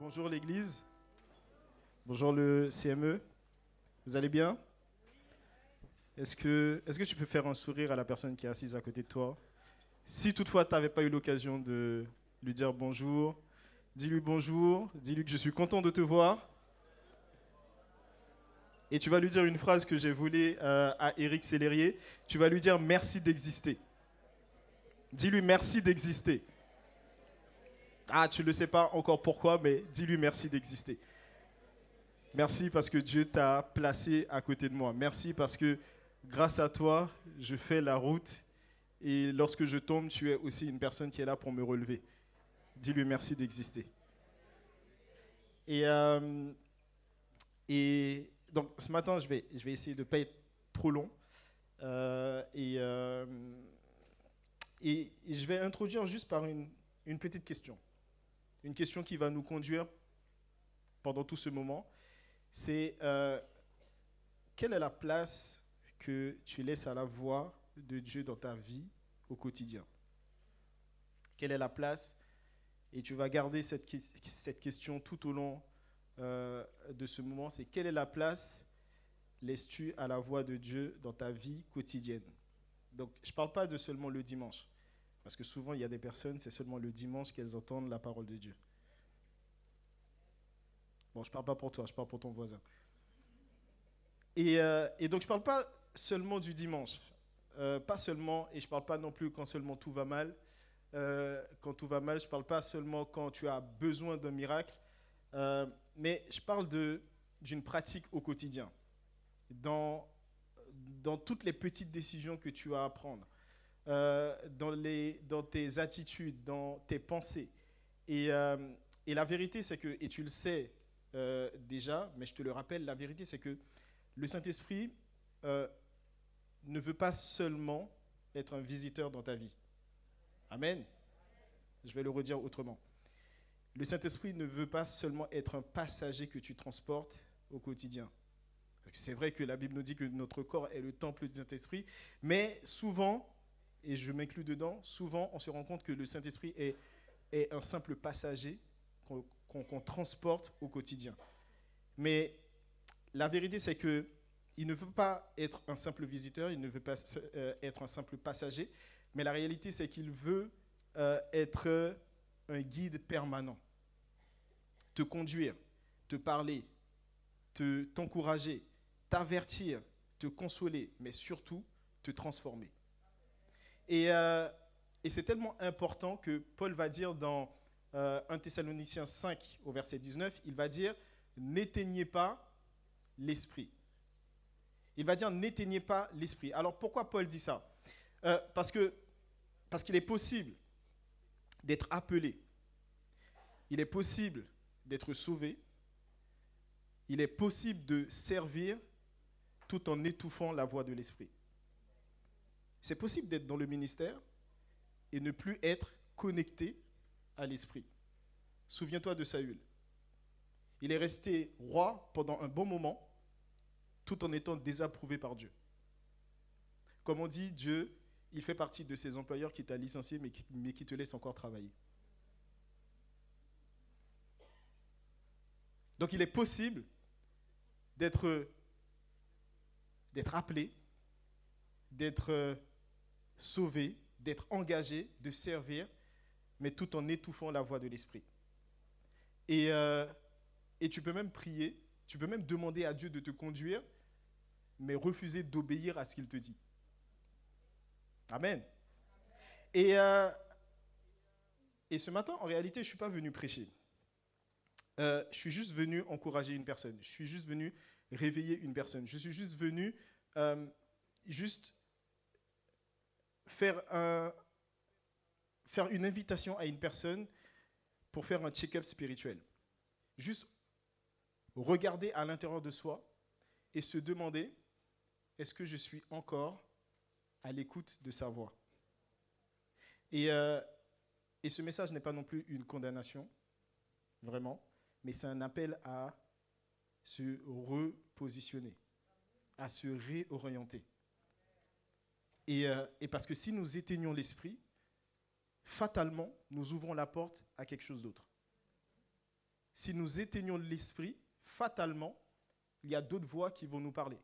Bonjour l'Église, bonjour le CME, vous allez bien? Est-ce que tu peux faire un sourire à la personne qui est assise à côté de toi? Si toutefois tu n'avais pas eu l'occasion de lui dire bonjour, dis-lui bonjour, dis-lui que je suis content de te voir. Et tu vas lui dire une phrase que j'ai volée à Éric Sellerier. Tu vas lui dire merci d'exister. Dis-lui merci d'exister. Ah, tu ne le sais pas encore pourquoi, mais dis-lui merci d'exister. Merci parce que Dieu t'a placé à côté de moi. Merci parce que grâce à toi, je fais la route et lorsque je tombe, tu es aussi une personne qui est là pour me relever. Dis-lui merci d'exister. Et, euh, et donc ce matin, je vais essayer de ne pas être trop long. Euh, et, euh, et je vais introduire juste par une petite question. Une question qui va nous conduire pendant tout ce moment. C'est quelle est la place que tu laisses à la voix de Dieu dans ta vie au quotidien? Quelle est la place? Et tu vas garder cette question tout au long de ce moment. C'est quelle est la place laisses-tu à la voix de Dieu dans ta vie quotidienne? Donc, je ne parle pas de seulement le dimanche. Parce que souvent, il y a des personnes, c'est seulement le dimanche qu'elles entendent la parole de Dieu. Bon, je ne parle pas pour toi, je parle pour ton voisin. Et donc, je ne parle pas seulement du dimanche. Pas seulement, et je ne parle pas non plus quand seulement tout va mal. Quand tout va mal, je ne parle pas seulement quand tu as besoin d'un miracle, mais je parle d'une pratique au quotidien, dans, dans toutes les petites décisions que tu as à prendre, dans tes attitudes, dans tes pensées. Et, euh, et la vérité, c'est que, et tu le sais déjà, mais je te le rappelle, la vérité, c'est que le Saint-Esprit euh, ne veut pas seulement être un visiteur dans ta vie. Amen. Je vais le redire autrement. Le Saint-Esprit ne veut pas seulement être un passager que tu transportes au quotidien. C'est vrai que la Bible nous dit que notre corps est le temple du Saint-Esprit, mais souvent, et je m'inclus dedans, souvent on se rend compte que le Saint-Esprit est un simple passager qu'on transporte au quotidien. Mais la vérité, c'est que il ne veut pas être un simple visiteur, il ne veut pas être un simple passager, mais la réalité, c'est qu'il veut être un guide permanent, te conduire, te parler, t'encourager, t'avertir, te consoler, mais surtout te transformer. Et, euh, et c'est tellement important que Paul va dire dans 1 Thessaloniciens 5 au verset 19, il va dire, n'éteignez pas l'esprit. Il va dire, n'éteignez pas l'esprit. Alors pourquoi Paul dit ça? Parce qu'il est possible d'être appelé, il est possible d'être sauvé, il est possible de servir tout en étouffant la voix de l'esprit. C'est possible d'être dans le ministère et ne plus être connecté à l'esprit. Souviens-toi de Saül. Il est resté roi pendant un bon moment tout en étant désapprouvé par Dieu. Comme on dit, Dieu, il fait partie de ces employeurs qui t'a licencié mais qui te laissent encore travailler. Donc il est possible d'être appelé, d'être sauvé, d'être engagé, de servir, mais tout en étouffant la voix de l'esprit. Et, euh, et tu peux même prier, tu peux même demander à Dieu de te conduire, mais refuser d'obéir à ce qu'il te dit. Amen. Et, euh, et ce matin, en réalité, je ne suis pas venu prêcher. Je suis juste venu encourager une personne. Je suis juste venu réveiller une personne. Je suis juste venu juste faire une invitation à une personne pour faire un check-up spirituel. Juste regarder à l'intérieur de soi et se demander, est-ce que je suis encore à l'écoute de sa voix? Et, euh, et ce message n'est pas non plus une condamnation, vraiment, mais c'est un appel à se repositionner, à se réorienter. Et parce que si nous éteignons l'esprit, fatalement, nous ouvrons la porte à quelque chose d'autre. si nous éteignons l'esprit, fatalement, il y a d'autres voix qui vont nous parler.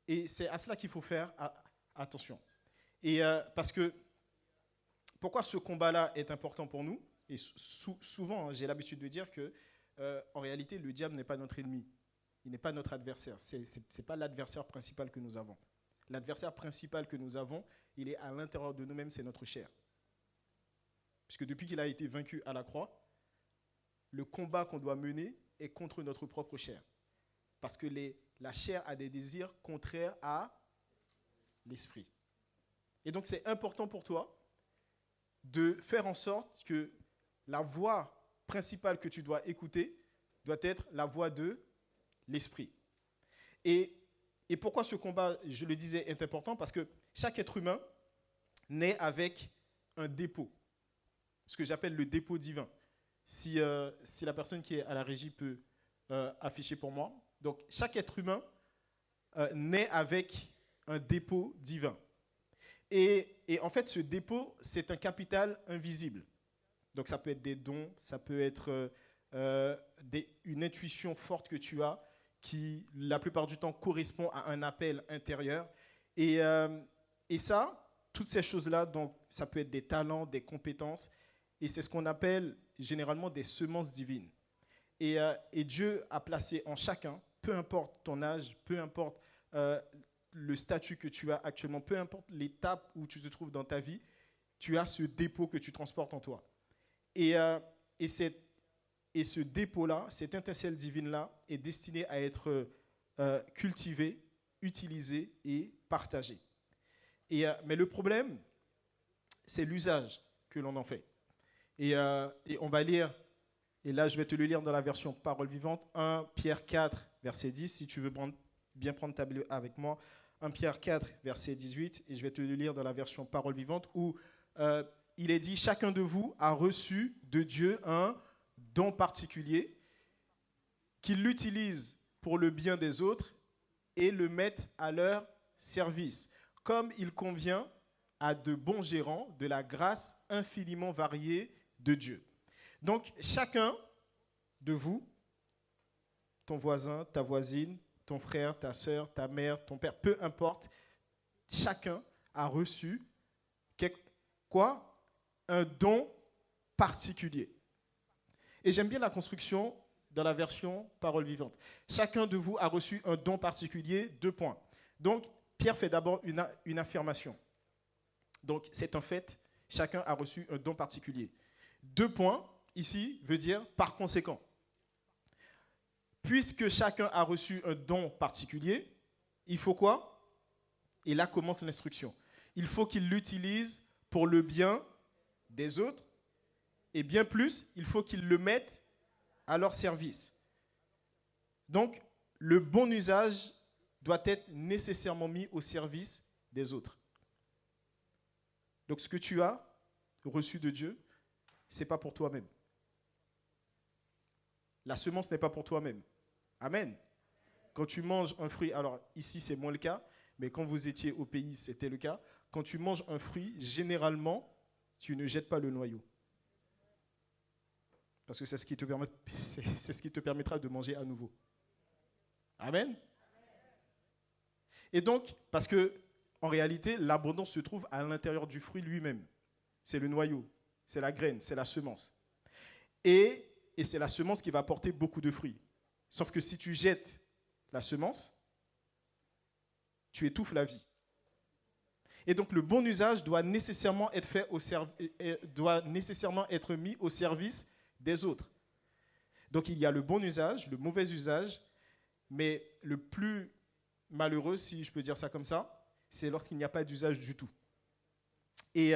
Et c'est à cela qu'il faut faire attention. Et parce que, pourquoi ce combat-là est important pour nous? Et souvent, j'ai l'habitude de dire que, en réalité, le diable n'est pas notre ennemi. Il n'est pas notre adversaire. Ce n'est pas l'adversaire principal que nous avons. L'adversaire principal que nous avons, il est à l'intérieur de nous-mêmes, c'est notre chair. Puisque depuis qu'il a été vaincu à la croix, le combat qu'on doit mener est contre notre propre chair. Parce que la chair a des désirs contraires à l'esprit. Et donc c'est important pour toi de faire en sorte que la voix principale que tu dois écouter doit être la voix de l'esprit. Et pourquoi ce combat, je le disais, est important? Parce que chaque être humain naît avec un dépôt, ce que j'appelle le dépôt divin. Si la personne qui est à la régie peut afficher pour moi. Donc, chaque être humain naît avec un dépôt divin. Et en fait, ce dépôt, c'est un capital invisible. Donc, ça peut être des dons, ça peut être une intuition forte que tu as qui, la plupart du temps, correspond à un appel intérieur. Et ça, toutes ces choses-là, donc, ça peut être des talents, des compétences, et c'est ce qu'on appelle généralement des semences divines. Et Dieu a placé en chacun, peu importe ton âge, peu importe le statut que tu as actuellement, peu importe l'étape où tu te trouves dans ta vie, tu as ce dépôt que tu transportes en toi. Et ce dépôt-là, cette étincelle divine-là, est destinée à être cultivée, utilisée et partagée. Mais le problème, c'est l'usage que l'on en fait. Et on va lire, et là je vais te le lire dans la version Parole vivante, 1 Pierre 4, verset 10, si tu veux bien prendre ta Bible avec moi, 1 Pierre 4, verset 18, et je vais te le lire dans la version Parole vivante, où il est dit, chacun de vous a reçu de Dieu un don particulier, qu'il l'utilise pour le bien des autres et le mette à leur service, comme il convient à de bons gérants de la grâce infiniment variée de Dieu. Donc, chacun de vous, ton voisin, ta voisine, ton frère, ta soeur, ta mère, ton père, peu importe, chacun a reçu un don particulier. Et j'aime bien la construction dans la version Parole vivante. Chacun de vous a reçu un don particulier, 2 points. Donc, Pierre fait d'abord une affirmation. Donc, c'est un fait, chacun a reçu un don particulier. 2 points, ici, veut dire par conséquent. Puisque chacun a reçu un don particulier, il faut quoi? Et là commence l'instruction. Il faut qu'il l'utilise pour le bien des autres, et bien plus, il faut qu'ils le mettent à leur service. Donc, le bon usage doit être nécessairement mis au service des autres. Donc, ce que tu as reçu de Dieu, ce n'est pas pour toi-même. La semence n'est pas pour toi-même. Amen. Quand tu manges un fruit, alors ici c'est moins le cas, mais quand vous étiez au pays, c'était le cas. Quand tu manges un fruit, généralement, tu ne jettes pas le noyau. Parce que c'est ce qui te permettra de manger à nouveau. Amen. Et donc, parce que en réalité, l'abondance se trouve à l'intérieur du fruit lui-même. C'est le noyau, c'est la graine, c'est la semence. Et c'est la semence qui va apporter beaucoup de fruits. Sauf que si tu jettes la semence, tu étouffes la vie. Et donc le bon usage doit nécessairement être mis au service des autres. Donc il y a le bon usage, le mauvais usage, mais le plus malheureux, si je peux dire ça comme ça, c'est lorsqu'il n'y a pas d'usage du tout. Et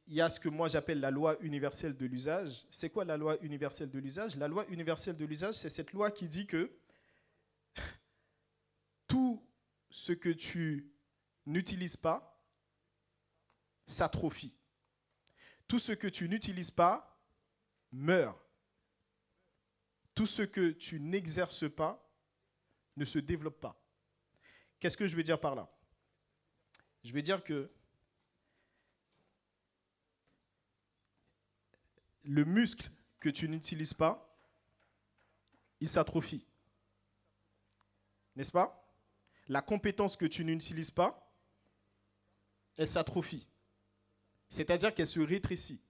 il y a ce que moi j'appelle la loi universelle de l'usage. C'est quoi la loi universelle de l'usage? La loi universelle de l'usage, c'est cette loi qui dit que tout ce que tu n'utilises pas s'atrophie. Tout ce que tu n'utilises pas meurt. Tout ce que tu n'exerces pas ne se développe pas. Qu'est-ce que je veux dire par là? Je veux dire que le muscle que tu n'utilises pas, il s'atrophie. N'est-ce pas? La compétence que tu n'utilises pas, elle s'atrophie. C'est-à-dire qu'elle se rétrécit.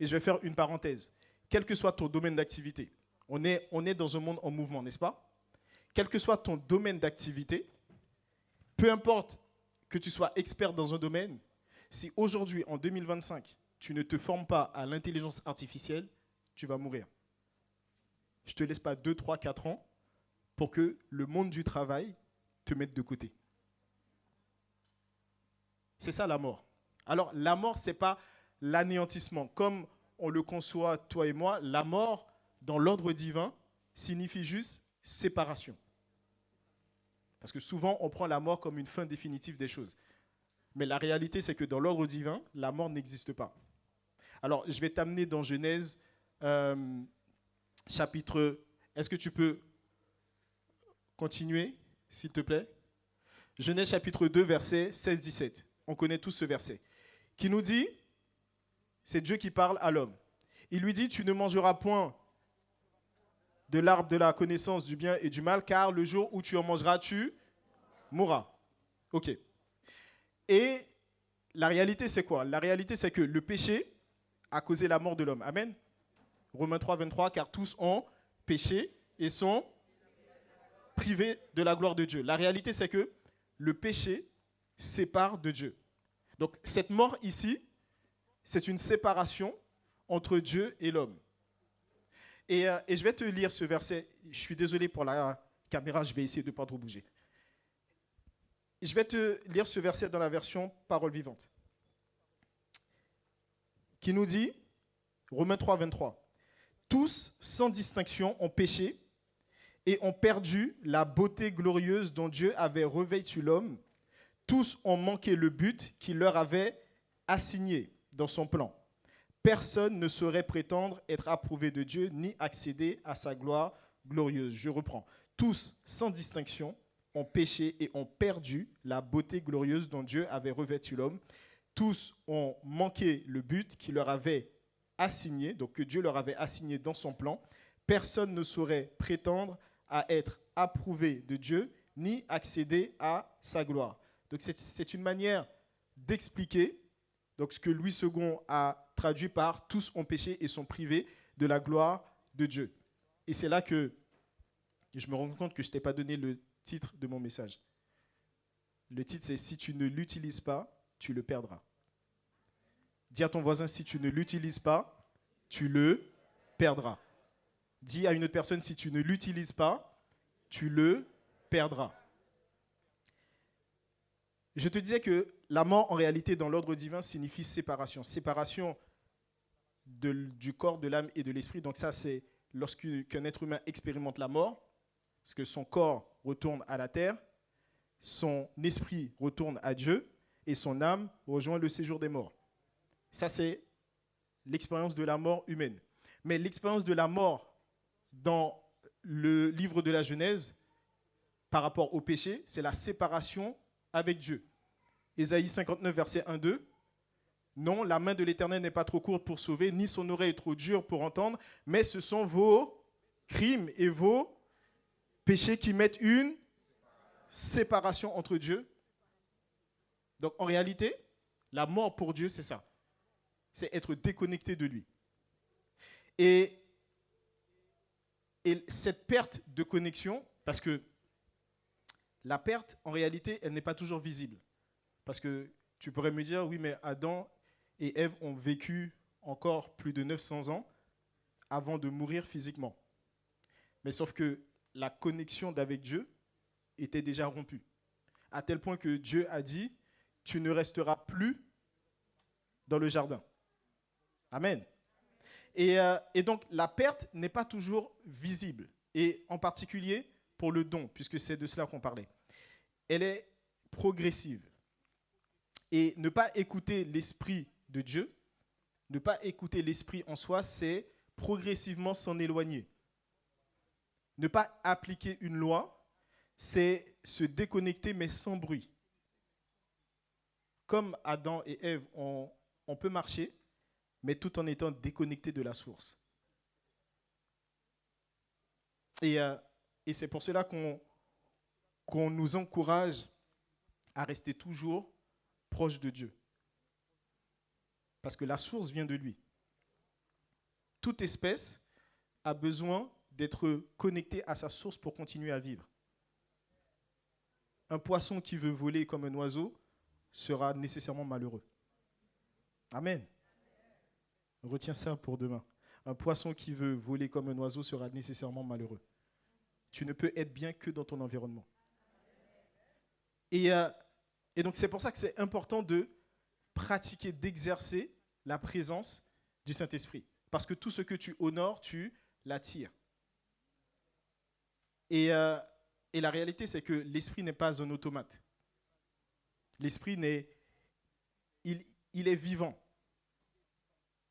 Et je vais faire une parenthèse. Quel que soit ton domaine d'activité, on est dans un monde en mouvement, n'est-ce pas? Quel que soit ton domaine d'activité, peu importe que tu sois expert dans un domaine, si aujourd'hui, en 2025, tu ne te formes pas à l'intelligence artificielle, tu vas mourir. Je ne te laisse pas 2, 3, 4 ans pour que le monde du travail te mette de côté. C'est ça la mort. Alors, la mort, ce n'est pas l'anéantissement. Comme on le conçoit, toi et moi, la mort, dans l'ordre divin, signifie juste séparation. Parce que souvent, on prend la mort comme une fin définitive des choses. Mais la réalité, c'est que dans l'ordre divin, la mort n'existe pas. Alors, je vais t'amener dans Genèse, chapitre... Est-ce que tu peux continuer, s'il te plaît? Genèse, chapitre 2, verset 16-17. On connaît tous ce verset. Qui nous dit, c'est Dieu qui parle à l'homme. Il lui dit, tu ne mangeras point de l'arbre de la connaissance du bien et du mal, car le jour où tu en mangeras, tu mourras. Ok. Et la réalité, c'est quoi? La réalité, c'est que le péché a causé la mort de l'homme. Amen. Romains 3, 23, car tous ont péché et sont privés de la gloire de Dieu. La réalité, c'est que le péché sépare de Dieu. Donc, cette mort ici, c'est une séparation entre Dieu et l'homme. Et je vais te lire ce verset. Je suis désolé pour la caméra, je vais essayer de ne pas trop bouger. Je vais te lire ce verset dans la version Parole vivante. Qui nous dit, Romains 3, 23, « Tous, sans distinction, ont péché et ont perdu la beauté glorieuse dont Dieu avait revêtu l'homme. Tous ont manqué le but qu'il leur avait assigné dans son plan. Personne ne saurait prétendre être approuvé de Dieu ni accéder à sa gloire glorieuse. » Je reprends. Tous, sans distinction, ont péché et ont perdu la beauté glorieuse dont Dieu avait revêtu l'homme. Tous ont manqué le but qu'il leur avait assigné, donc que Dieu leur avait assigné dans son plan. Personne ne saurait prétendre à être approuvé de Dieu ni accéder à sa gloire. Donc c'est une manière d'expliquer donc ce que Louis II a traduit par « tous ont péché et sont privés de la gloire de Dieu ». Et c'est là que je me rends compte que je ne t'ai pas donné le titre de mon message. Le titre, c'est « Si tu ne l'utilises pas, tu le perdras ». Dis à ton voisin, si tu ne l'utilises pas, tu le perdras. Dis à une autre personne, si tu ne l'utilises pas, tu le perdras. Je te disais que la mort, en réalité, dans l'ordre divin, signifie séparation. Séparation du corps, de l'âme et de l'esprit. Donc ça, c'est lorsqu'un être humain expérimente la mort, parce que son corps retourne à la terre, son esprit retourne à Dieu, et son âme rejoint le séjour des morts. Ça, c'est l'expérience de la mort humaine. Mais l'expérience de la mort dans le livre de la Genèse, par rapport au péché, c'est la séparation avec Dieu. Ésaïe 59, verset 1-2. Non, la main de l'Éternel n'est pas trop courte pour sauver, ni son oreille trop dure pour entendre, mais ce sont vos crimes et vos péchés qui mettent une séparation entre Dieu. Donc en réalité, la mort pour Dieu, c'est ça. C'est être déconnecté de lui. Et cette perte de connexion, parce que la perte, en réalité, elle n'est pas toujours visible. Parce que tu pourrais me dire, oui, mais Adam et Ève ont vécu encore plus de 900 ans avant de mourir physiquement. Mais sauf que la connexion d'avec Dieu était déjà rompue. À tel point que Dieu a dit, tu ne resteras plus dans le jardin. Amen. Et donc, la perte n'est pas toujours visible. Et en particulier pour le don, puisque c'est de cela qu'on parlait. Elle est progressive. Et ne pas écouter l'esprit de Dieu, ne pas écouter l'esprit en soi, c'est progressivement s'en éloigner. Ne pas appliquer une loi, c'est se déconnecter mais sans bruit. Comme Adam et Ève, on peut marcher, mais tout en étant déconnecté de la source. Et c'est pour cela qu'on nous encourage à rester toujours proche de Dieu. Parce que la source vient de lui. Toute espèce a besoin d'être connectée à sa source pour continuer à vivre. Un poisson qui veut voler comme un oiseau sera nécessairement malheureux. Amen. Retiens ça pour demain. Un poisson qui veut voler comme un oiseau sera nécessairement malheureux. Tu ne peux être bien que dans ton environnement. Et donc c'est pour ça que c'est important de pratiquer, d'exercer la présence du Saint-Esprit. Parce que tout ce que tu honores, tu l'attires. Et la réalité, c'est que l'Esprit n'est pas un automate. L'Esprit, il est vivant.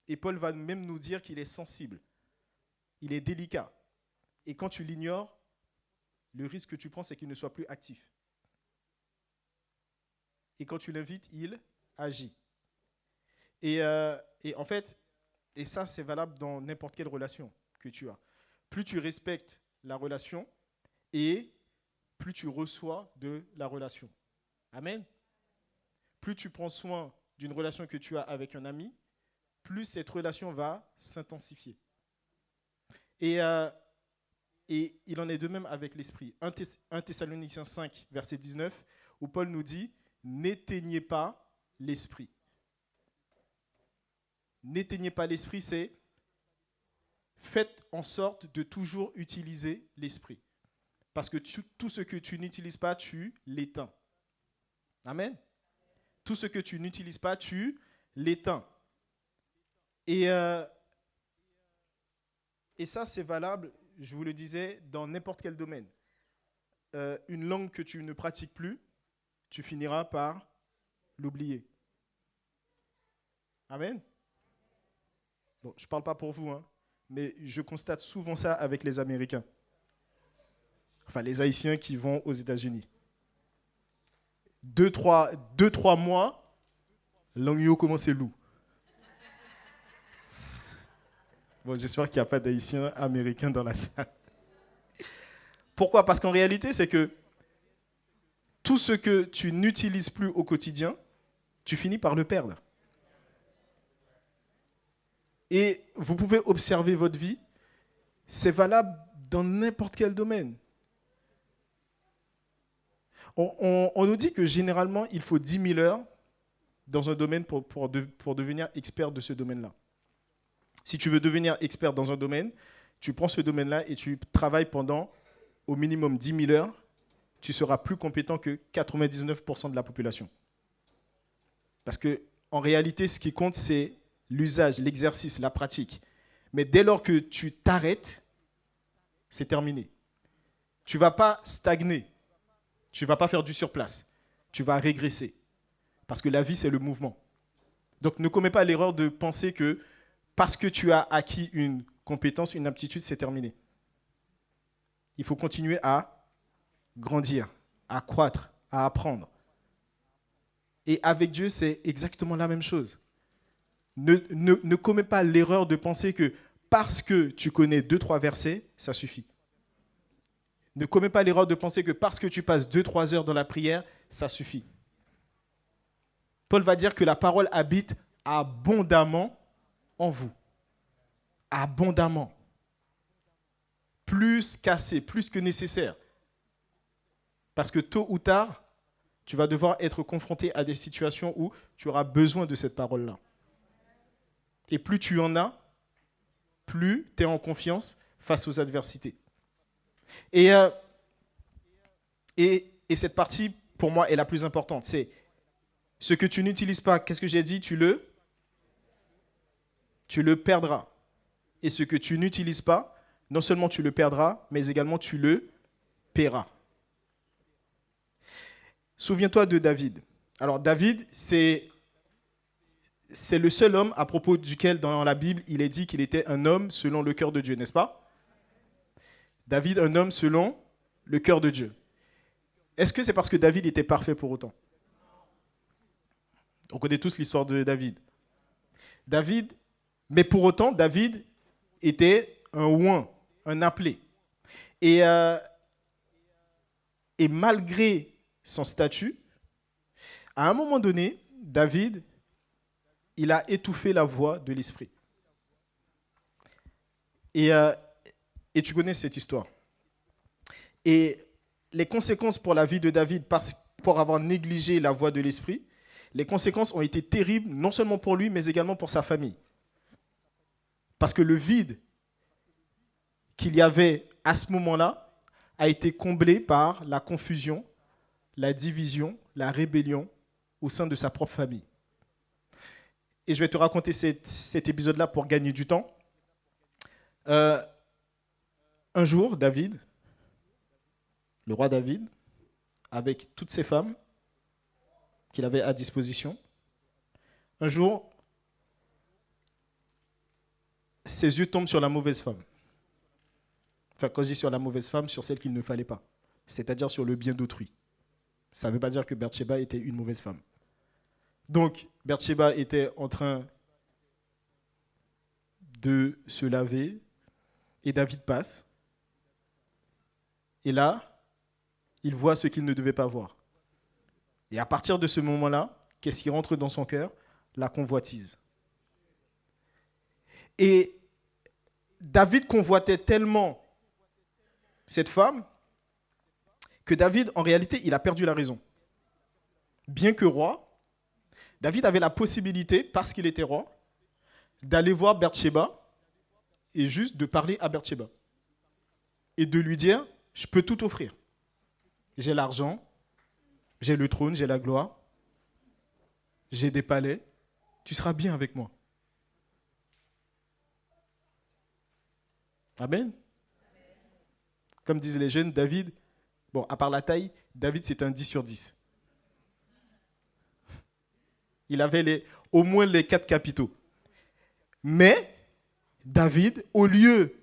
Et Paul va même nous dire qu'il est sensible. Il est délicat. Et quand tu l'ignores, le risque que tu prends, c'est qu'il ne soit plus actif. Et quand tu l'invites, il agit. Et en fait, et ça, c'est valable dans n'importe quelle relation que tu as. Plus tu respectes la relation et plus tu reçois de la relation. Amen. Plus tu prends soin d'une relation que tu as avec un ami, plus cette relation va s'intensifier. Et il en est de même avec l'esprit. 1 Thessaloniciens 5, verset 19, où Paul nous dit « N'éteignez pas l'esprit ». N'éteignez pas l'esprit, c'est faites en sorte de toujours utiliser l'esprit. Parce que tout ce que tu n'utilises pas, tu l'éteins. Amen. Tout ce que tu n'utilises pas, tu l'éteins. Et ça, c'est valable, je vous le disais, dans n'importe quel domaine. Une langue que tu ne pratiques plus, tu finiras par l'oublier. Amen. Bon, je ne parle pas pour vous, hein, mais je constate souvent ça avec les Américains. Enfin, les Haïtiens qui vont aux États-Unis. 2-3 mois, l'anglais commence à loup. Bon, j'espère qu'il n'y a pas d'Haïtiens américains dans la salle. Pourquoi? Parce qu'en réalité, c'est que tout ce que tu n'utilises plus au quotidien, tu finis par le perdre. Et vous pouvez observer votre vie, c'est valable dans n'importe quel domaine. On nous dit que généralement, il faut 10 000 heures dans un domaine pour devenir expert de ce domaine-là. Si tu veux devenir expert dans un domaine, tu prends ce domaine-là et tu travailles pendant au minimum 10 000 heures, tu seras plus compétent que 99% de la population. Parce qu'en réalité, ce qui compte, c'est l'usage, l'exercice, la pratique. Mais dès lors que tu t'arrêtes, c'est terminé. Tu ne vas pas stagner. Tu ne vas pas faire du surplace. Tu vas régresser. Parce que la vie, c'est le mouvement. Donc ne commets pas l'erreur de penser que parce que tu as acquis une compétence, une aptitude, c'est terminé. Il faut continuer à grandir, à croître, à apprendre. Et avec Dieu, c'est exactement la même chose. Ne commets pas l'erreur de penser que parce que tu connais 2-3 versets, ça suffit. Ne commets pas l'erreur de penser que parce que tu passes 2-3 heures dans la prière, ça suffit. Paul va dire que la parole habite abondamment en vous. Abondamment. Plus qu'assez, plus que nécessaire. Parce que tôt ou tard, tu vas devoir être confronté à des situations où tu auras besoin de cette parole-là. Et plus tu en as, plus tu es en confiance face aux adversités. Et cette partie, pour moi, est la plus importante. C'est ce que tu n'utilises pas, qu'est-ce que j'ai dit? Tu le perdras. Et ce que tu n'utilises pas, non seulement tu le perdras, mais également tu le paieras. Souviens-toi de David. Alors David, c'est le seul homme à propos duquel dans la Bible, il est dit qu'il était un homme selon le cœur de Dieu, n'est-ce pas? David, un homme selon le cœur de Dieu. Est-ce que c'est parce que David était parfait pour autant? On connaît tous l'histoire de David. David Mais pour autant, David était un oint, un appelé. Et, euh, et malgré son statut, à un moment donné, David, il a étouffé la voix de l'esprit. Et, euh, et tu connais cette histoire. Et les conséquences pour la vie de David, pour avoir négligé la voix de l'esprit, les conséquences ont été terribles, non seulement pour lui, mais également pour sa famille. Parce que le vide qu'il y avait à ce moment-là a été comblé par la confusion, la division, la rébellion au sein de sa propre famille. Et je vais te raconter cet épisode-là pour gagner du temps. Un jour, David, le roi David, avec toutes ses femmes qu'il avait à disposition, un jour, ses yeux tombent sur la mauvaise femme. Enfin, quand je dis sur la mauvaise femme, sur celle qu'il ne fallait pas. C'est-à-dire sur le bien d'autrui. Ça ne veut pas dire que Bathsheba était une mauvaise femme. Donc, Bathsheba était en train de se laver et David passe. Et là, il voit ce qu'il ne devait pas voir. Et à partir de ce moment-là, qu'est-ce qui rentre dans son cœur? La convoitise. Et David convoitait tellement cette femme que David, en réalité, il a perdu la raison. Bien que roi, David avait la possibilité, parce qu'il était roi, d'aller voir Bathsheba et juste de parler à Bathsheba. Et de lui dire, je peux tout offrir. J'ai l'argent, j'ai le trône, j'ai la gloire, j'ai des palais, tu seras bien avec moi. Amen. Comme disent les jeunes, David, bon, à part la taille, David c'est un 10 sur 10. Il avait au moins les 4 capitaux. Mais David, au lieu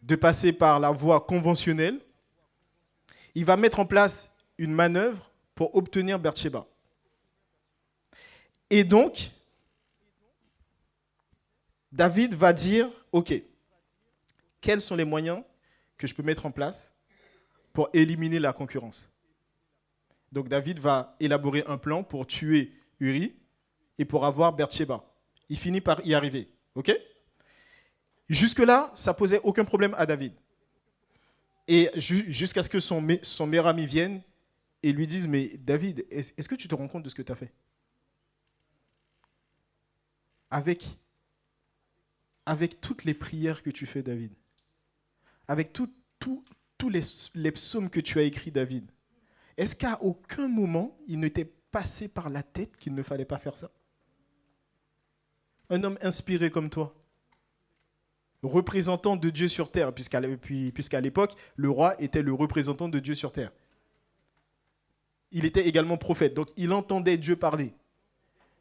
de passer par la voie conventionnelle, il va mettre en place une manœuvre pour obtenir Bathsheba. Et donc, David va dire, ok, quels sont les moyens que je peux mettre en place pour éliminer la concurrence? Donc David va élaborer un plan pour tuer Uri et pour avoir Bathsheba. Il finit par y arriver. Ok? Jusque-là, ça ne posait aucun problème à David. Et jusqu'à ce que son meilleur ami vienne et lui dise, mais David, est-ce que tu te rends compte de ce que tu as fait? Avec toutes les prières que tu fais, David, avec tous les psaumes que tu as écrits, David, est-ce qu'à aucun moment, il ne t'est passé par la tête qu'il ne fallait pas faire ça? Un homme inspiré comme toi, représentant de Dieu sur terre, puisqu'à l'époque, le roi était le représentant de Dieu sur terre. Il était également prophète, donc il entendait Dieu parler.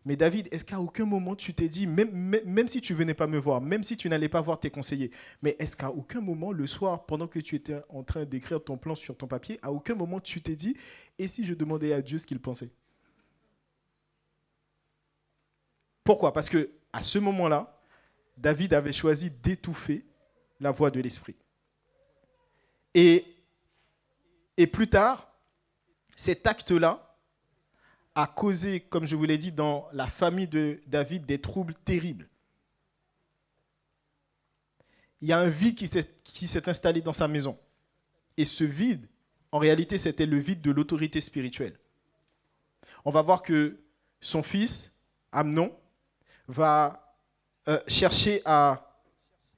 Mais David, est-ce qu'à aucun moment tu t'es dit, même si tu ne venais pas me voir, même si tu n'allais pas voir tes conseillers, mais est-ce qu'à aucun moment, le soir, pendant que tu étais en train d'écrire ton plan sur ton papier, à aucun moment tu t'es dit, et si je demandais à Dieu ce qu'il pensait? Pourquoi? Parce qu'à ce moment-là, David avait choisi d'étouffer la voix de l'esprit. Et plus tard, cet acte-là a causé, comme je vous l'ai dit, dans la famille de David, des troubles terribles. Il y a un vide qui s'est installé dans sa maison. Et ce vide, en réalité, c'était le vide de l'autorité spirituelle. On va voir que son fils, Amnon, va chercher à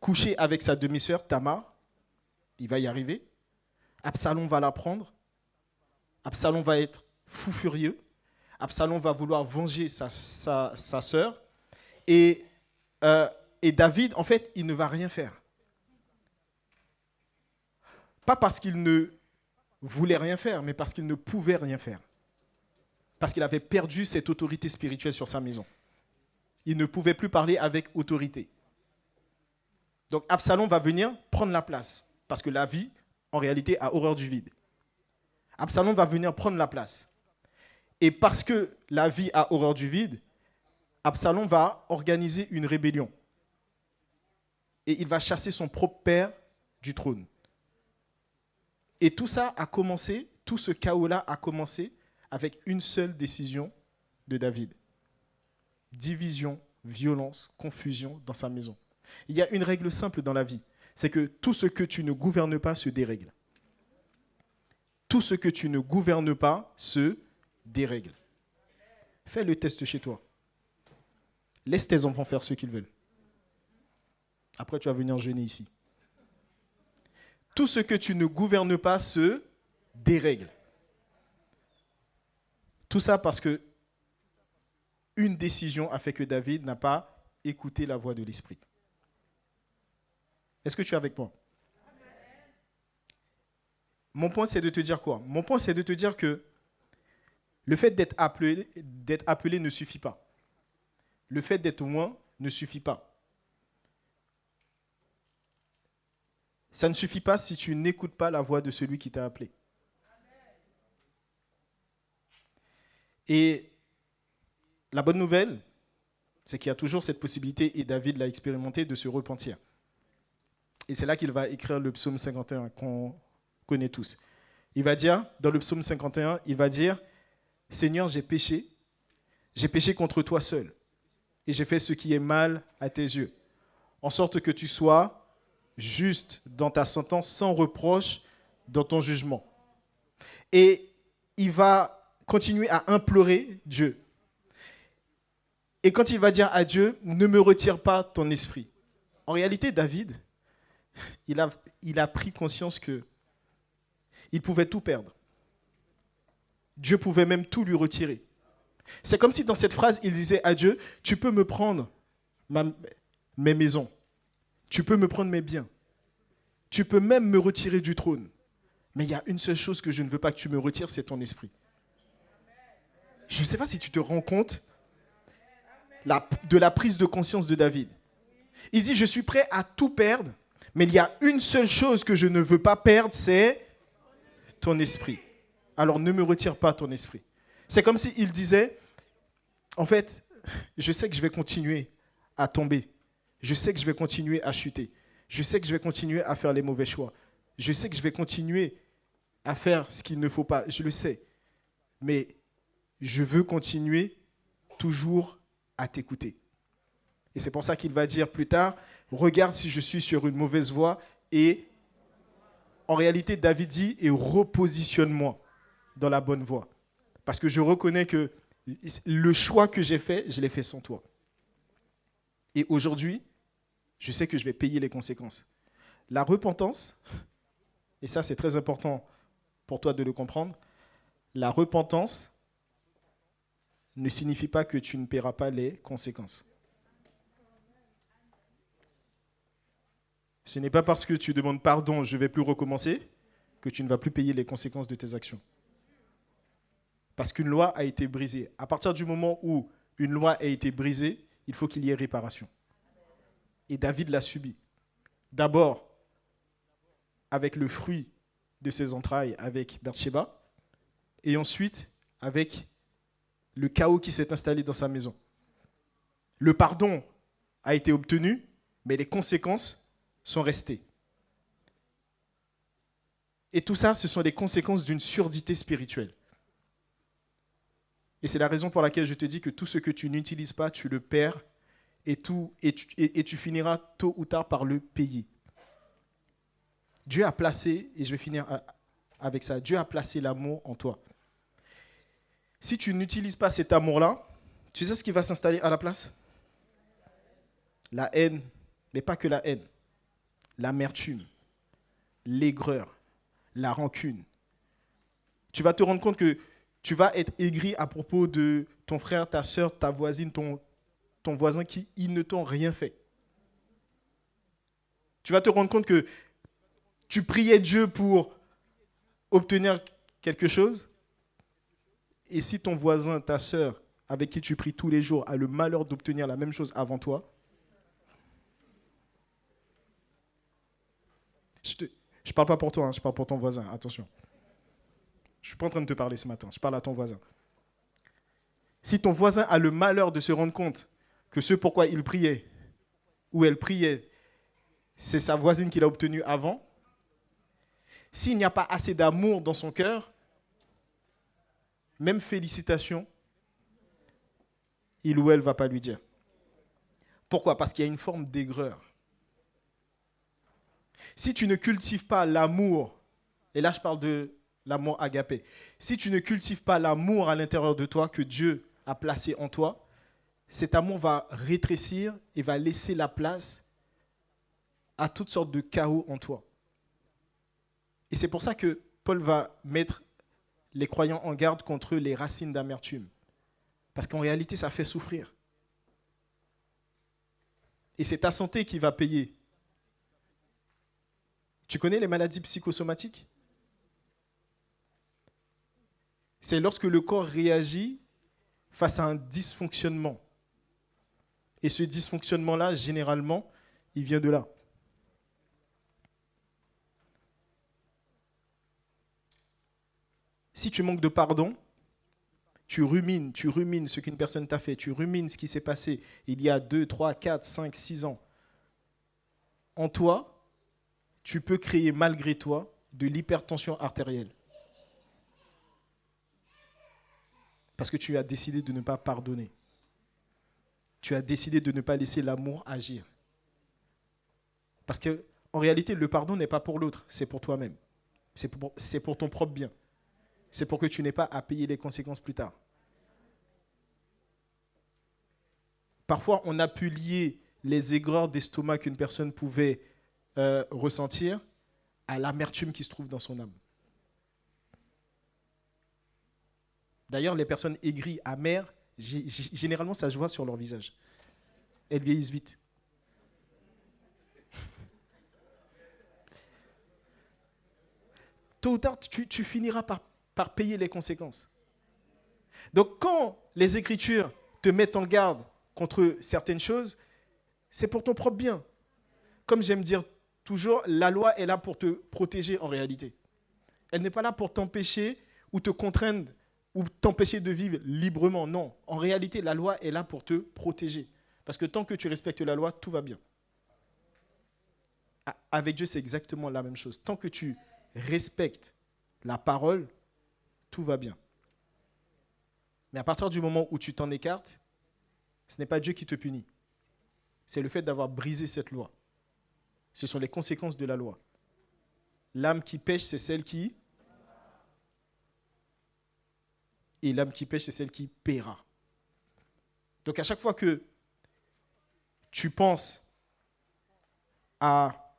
coucher avec sa demi-sœur, Tamar. Il va y arriver. Absalom va la prendre. Absalom va être fou furieux. Absalom va vouloir venger sa sœur. Et David, en fait, il ne va rien faire. Pas parce qu'il ne voulait rien faire, mais parce qu'il ne pouvait rien faire. Parce qu'il avait perdu cette autorité spirituelle sur sa maison. Il ne pouvait plus parler avec autorité. Donc Absalom va venir prendre la place. Parce que la vie, en réalité, a horreur du vide. Absalom va venir prendre la place. Et parce que la vie a horreur du vide, Absalom va organiser une rébellion. et il va chasser son propre père du trône. Et tout ça a commencé, tout ce chaos-là a commencé avec une seule décision de David. Division, violence, confusion dans sa maison. Il y a une règle simple dans la vie, c'est que tout ce que tu ne gouvernes pas se dérègle. Tout ce que tu ne gouvernes pas se dérègle. Fais le test chez toi. Laisse tes enfants faire ce qu'ils veulent. Après, tu vas venir jeûner ici. Tout ce que tu ne gouvernes pas se dérègle. Tout ça parce que une décision a fait que David n'a pas écouté la voix de l'Esprit. Est-ce que tu es avec moi? Mon point, c'est de te dire quoi? Mon point, c'est de te dire que le fait d'être appelé ne suffit pas. Le fait d'être loin ne suffit pas. Ça ne suffit pas si tu n'écoutes pas la voix de celui qui t'a appelé. Et la bonne nouvelle, c'est qu'il y a toujours cette possibilité, et David l'a expérimenté, de se repentir. Et c'est là qu'il va écrire le psaume 51 qu'on connaît tous. Il va dire, dans le psaume 51, il va dire « Seigneur, j'ai péché contre toi seul, et j'ai fait ce qui est mal à tes yeux, en sorte que tu sois juste dans ta sentence, sans reproche dans ton jugement. » Et il va continuer à implorer Dieu. Et quand il va dire à Dieu, ne me retire pas ton esprit. En réalité, David, il a pris conscience que il pouvait tout perdre. Dieu pouvait même tout lui retirer. C'est comme si dans cette phrase, il disait à Dieu, tu peux me prendre mes maisons, tu peux me prendre mes biens, tu peux même me retirer du trône. Mais il y a une seule chose que je ne veux pas que tu me retires, c'est ton esprit. Je ne sais pas si tu te rends compte de la prise de conscience de David. Il dit, je suis prêt à tout perdre, mais il y a une seule chose que je ne veux pas perdre, c'est ton esprit. Alors ne me retire pas ton esprit. C'est comme s'il disait, en fait, je sais que je vais continuer à tomber. Je sais que je vais continuer à chuter. Je sais que je vais continuer à faire les mauvais choix. Je sais que je vais continuer à faire ce qu'il ne faut pas. Je le sais. Mais je veux continuer toujours à t'écouter. Et c'est pour ça qu'il va dire plus tard, regarde si je suis sur une mauvaise voie. Et en réalité, David dit, et repositionne-moi dans la bonne voie. Parce que je reconnais que le choix que j'ai fait, je l'ai fait sans toi. Et aujourd'hui, je sais que je vais payer les conséquences. La repentance, et ça c'est très important pour toi de le comprendre, la repentance ne signifie pas que tu ne paieras pas les conséquences. Ce n'est pas parce que tu demandes pardon, je ne vais plus recommencer, que tu ne vas plus payer les conséquences de tes actions. Parce qu'une loi a été brisée. À partir du moment où une loi a été brisée, il faut qu'il y ait réparation. Et David l'a subi. D'abord, avec le fruit de ses entrailles, avec Bathsheba, et ensuite, avec le chaos qui s'est installé dans sa maison. Le pardon a été obtenu, mais les conséquences sont restées. Et tout ça, ce sont les conséquences d'une surdité spirituelle. Et c'est la raison pour laquelle je te dis que tout ce que tu n'utilises pas, tu le perds et tu finiras tôt ou tard par le payer. Dieu a placé, et je vais finir avec ça, Dieu a placé l'amour en toi. Si tu n'utilises pas cet amour-là, tu sais ce qui va s'installer à la place? La haine, mais pas que la haine. L'amertume, l'aigreur, la rancune. Tu vas te rendre compte que tu vas être aigri à propos de ton frère, ta soeur, ta voisine, ton voisin qui ils ne t'ont rien fait. Tu vas te rendre compte que tu priais Dieu pour obtenir quelque chose. Et si ton voisin, ta soeur, avec qui tu pries tous les jours, a le malheur d'obtenir la même chose avant toi, je ne parle pas pour toi, je parle pour ton voisin, attention. Je ne suis pas en train de te parler ce matin, je parle à ton voisin. Si ton voisin a le malheur de se rendre compte que ce pourquoi il priait, ou elle priait, c'est sa voisine qui l'a obtenu avant. S'il n'y a pas assez d'amour dans son cœur, même félicitations, il ou elle ne va pas lui dire. Pourquoi? Parce qu'il y a une forme d'aigreur. Si tu ne cultives pas l'amour, et là je parle de l'amour agapé, si tu ne cultives pas l'amour à l'intérieur de toi que Dieu a placé en toi, cet amour va rétrécir et va laisser la place à toutes sortes de chaos en toi. Et c'est pour ça que Paul va mettre les croyants en garde contre les racines d'amertume. Parce qu'en réalité, ça fait souffrir. Et c'est ta santé qui va payer. Tu connais les maladies psychosomatiques? C'est lorsque le corps réagit face à un dysfonctionnement. Et ce dysfonctionnement-là, généralement, il vient de là. Si tu manques de pardon, tu rumines ce qu'une personne t'a fait, tu rumines ce qui s'est passé il y a 2, 3, 4, 5, 6 ans. En toi, tu peux créer malgré toi de l'hypertension artérielle. Parce que tu as décidé de ne pas pardonner. Tu as décidé de ne pas laisser l'amour agir. Parce qu'en réalité, le pardon n'est pas pour l'autre, c'est pour toi-même. C'est pour ton propre bien. C'est pour que tu n'aies pas à payer les conséquences plus tard. Parfois, on a pu lier les aigreurs d'estomac qu'une personne pouvait ressentir à l'amertume qui se trouve dans son âme. D'ailleurs, les personnes aigries, amères, généralement, ça se voit sur leur visage. Elles vieillissent vite. Tôt ou tard, tu finiras par payer les conséquences. Donc, quand les Écritures te mettent en garde contre certaines choses, c'est pour ton propre bien. Comme j'aime dire toujours, la loi est là pour te protéger en réalité. Elle n'est pas là pour t'empêcher ou te contraindre ou t'empêcher de vivre librement. Non, en réalité, la loi est là pour te protéger. Parce que tant que tu respectes la loi, tout va bien. Avec Dieu, c'est exactement la même chose. Tant que tu respectes la parole, tout va bien. Mais à partir du moment où tu t'en écartes, ce n'est pas Dieu qui te punit. C'est le fait d'avoir brisé cette loi. Ce sont les conséquences de la loi. L'âme qui pêche, c'est celle qui... Et l'âme qui pêche, c'est celle qui paiera. Donc à chaque fois que tu penses à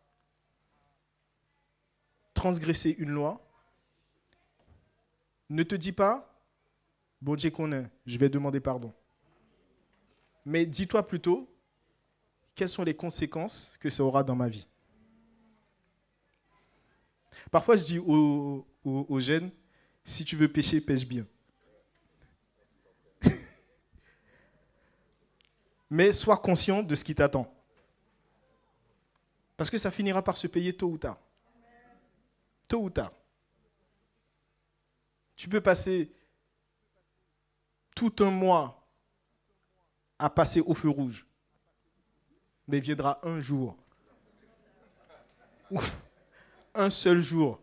transgresser une loi, ne te dis pas, bon Dieu connaît, je vais demander pardon. Mais dis-toi plutôt, quelles sont les conséquences que ça aura dans ma vie. Parfois, je dis aux jeunes, si tu veux pécher, pêche bien. Mais sois conscient de ce qui t'attend. Parce que ça finira par se payer tôt ou tard. Tôt ou tard. Tu peux passer tout un mois à passer au feu rouge. Mais il viendra un jour, un seul jour,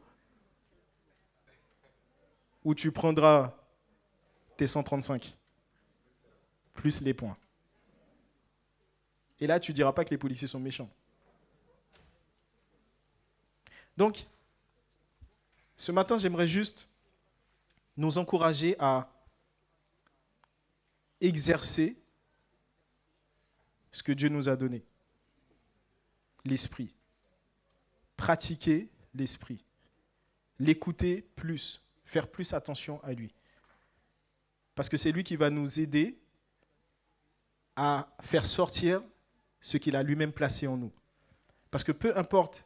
où tu prendras tes 135, plus les points. Et là, tu ne diras pas que les policiers sont méchants. Donc, ce matin, j'aimerais juste nous encourager à exercer ce que Dieu nous a donné. L'esprit. Pratiquer l'esprit. L'écouter plus. Faire plus attention à lui. Parce que c'est lui qui va nous aider à faire sortir ce qu'il a lui-même placé en nous. Parce que peu importe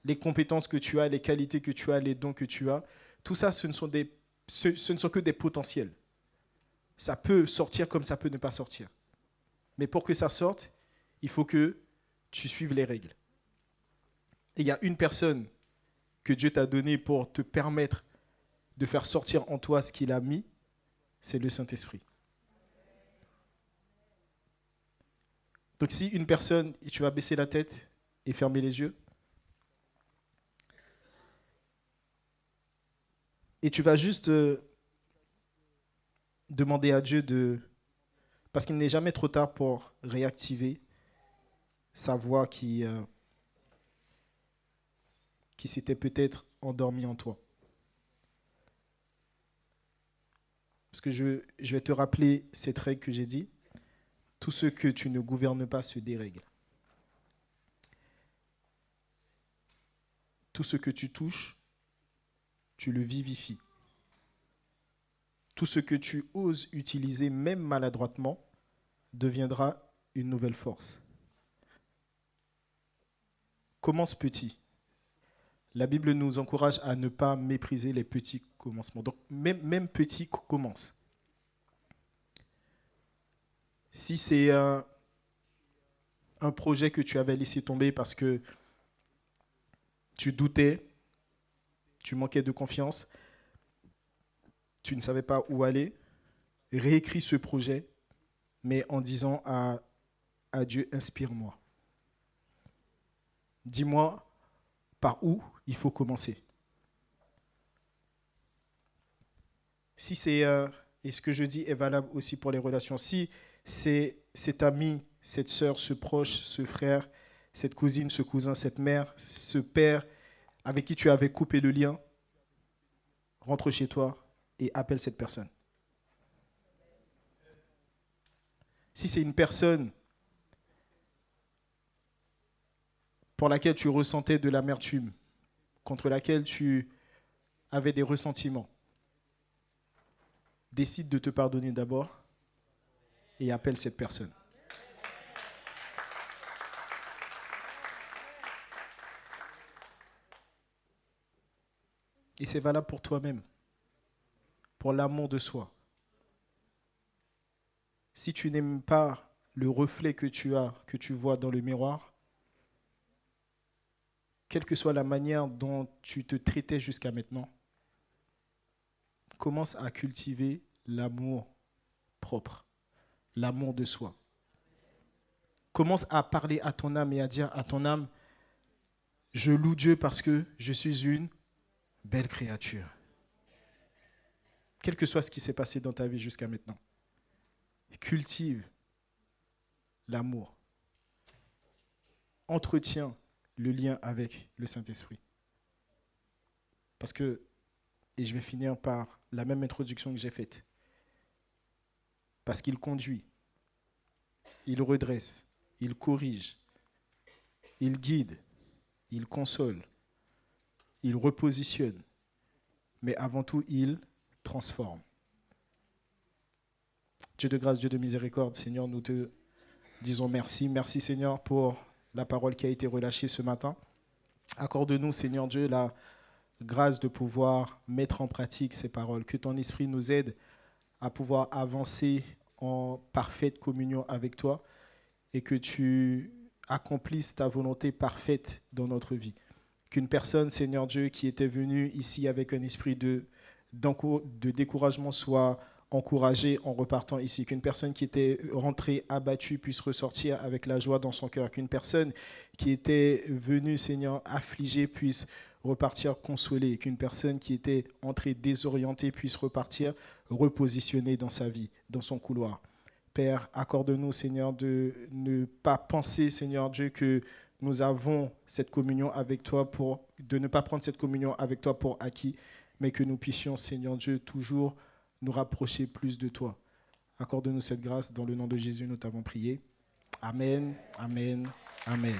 les compétences que tu as, les qualités que tu as, les dons que tu as, tout ça, ce ne sont que des potentiels. Ça peut sortir comme ça peut ne pas sortir. Mais pour que ça sorte, il faut que tu suives les règles. Et il y a une personne que Dieu t'a donnée pour te permettre de faire sortir en toi ce qu'il a mis, c'est le Saint-Esprit. Donc si une personne, et tu vas baisser la tête, et fermez les yeux. Et tu vas juste demander à Dieu parce qu'il n'est jamais trop tard pour réactiver sa voix qui s'était peut-être endormie en toi. Parce que je vais te rappeler cette règle que j'ai dit. Tout ce que tu ne gouvernes pas se dérègle. Tout ce que tu touches, tu le vivifies. Tout ce que tu oses utiliser, même maladroitement, deviendra une nouvelle force. Commence petit. La Bible nous encourage à ne pas mépriser les petits commencements. Donc, même petit commence. Si c'est un projet que tu avais laissé tomber parce que tu doutais, tu manquais de confiance, tu ne savais pas où aller, réécris ce projet, mais en disant à Dieu, inspire-moi. Dis-moi par où il faut commencer. Si c'est, et ce que je dis est valable aussi pour les relations, si c'est cet ami, cette sœur, ce proche, ce frère, cette cousine, ce cousin, cette mère, ce père avec qui tu avais coupé le lien, rentre chez toi et appelle cette personne. Si c'est une personne pour laquelle tu ressentais de l'amertume, contre laquelle tu avais des ressentiments, décide de te pardonner d'abord et appelle cette personne. Et c'est valable pour toi-même, pour l'amour de soi. Si tu n'aimes pas le reflet que tu as, que tu vois dans le miroir, quelle que soit la manière dont tu te traitais jusqu'à maintenant, commence à cultiver l'amour propre, l'amour de soi. Commence à parler à ton âme et à dire à ton âme, je loue Dieu parce que je suis une belle créature. Quel que soit ce qui s'est passé dans ta vie jusqu'à maintenant, cultive l'amour. Entretiens le lien avec le Saint-Esprit. Parce que, et je vais finir par la même introduction que j'ai faite, parce qu'il conduit, il redresse, il corrige, il guide, il console, il repositionne, mais avant tout, il transforme. Dieu de grâce, Dieu de miséricorde, Seigneur, nous te disons merci. Merci, Seigneur, pour la parole qui a été relâchée ce matin. Accorde-nous, Seigneur Dieu, la grâce de pouvoir mettre en pratique ces paroles. Que ton esprit nous aide à pouvoir avancer en parfaite communion avec toi et que tu accomplisses ta volonté parfaite dans notre vie. Qu'une personne, Seigneur Dieu, qui était venue ici avec un esprit de découragement soit encouragée en repartant ici. Qu'une personne qui était rentrée abattue puisse ressortir avec la joie dans son cœur. Qu'une personne qui était venue, Seigneur, affligée puisse repartir consolée. Qu'une personne qui était entrée désorientée puisse repartir repositionnée dans sa vie, dans son couloir. Père, accorde-nous, Seigneur, de ne pas penser, Seigneur Dieu, que nous avons cette communion avec toi de ne pas prendre cette communion avec toi pour acquis, mais que nous puissions, Seigneur Dieu, toujours nous rapprocher plus de toi. Accorde-nous cette grâce. Dans le nom de Jésus, nous t'avons prié. Amen, amen, amen.